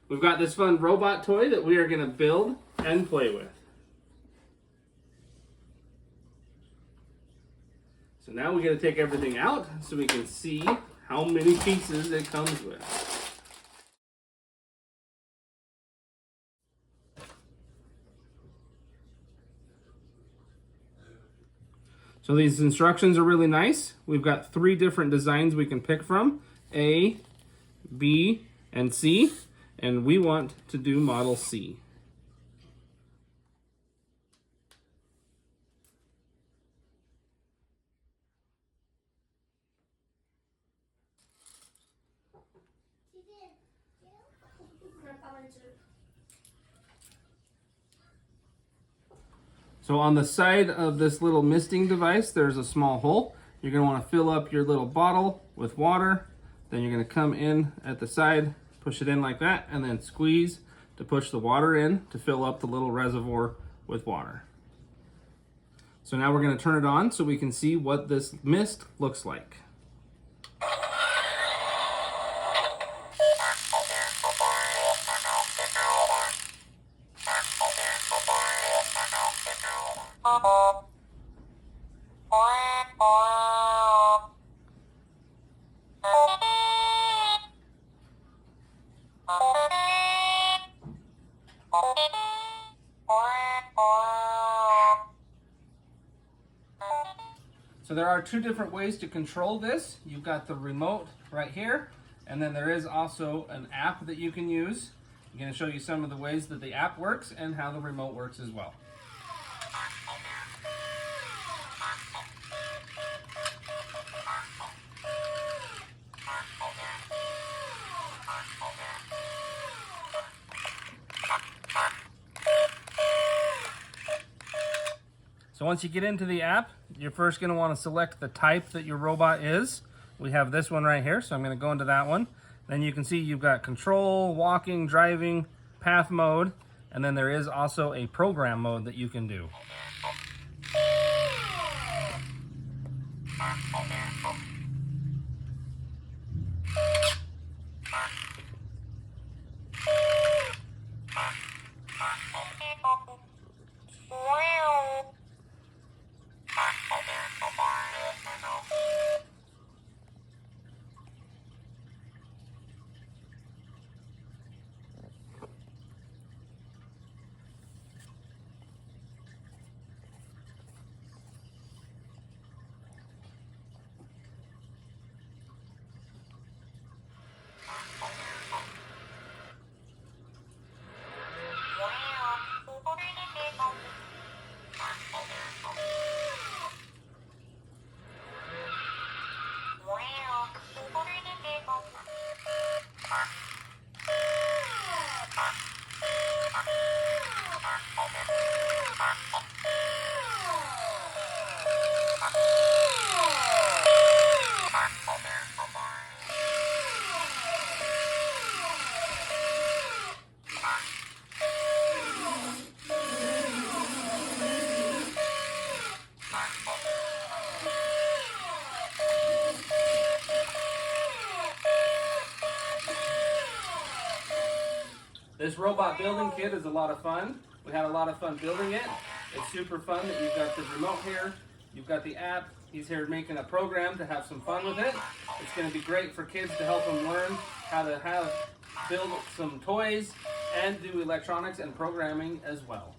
We've got this fun robot toy that we are going to build and play with. So now we got to take everything out so we can see how many pieces it comes with. So these instructions are really nice. We've got 3 different designs we can pick from, A, B, and C, and we want to do model C. So on the side of this little misting device, there's a small hole. You're going to want to fill up your little bottle with water. Then you're going to come in at the side, push it in like that, and then squeeze to push the water in to fill up the little reservoir with water. So now we're going to turn it on so we can see what this mist looks like. So there are 2 different ways to control this. You've got the remote right here, and then there is also an app that you can use. I'm going to show you some of the ways that the app works and how the remote works as well. So once you get into the app, you're first going to want to select the type that your robot is. We have this one right here, so I'm going to go into that one. Then you can see you've got control, walking, driving, path mode, and then there is also a program mode that you can do. This robot building kit is a lot of fun. We had a lot of fun building it. It's super fun that you've got the remote here, you've got the app, he's here making a program to have some fun with it. It's going to be great for kids to help them learn how to build some toys and do electronics and programming as well.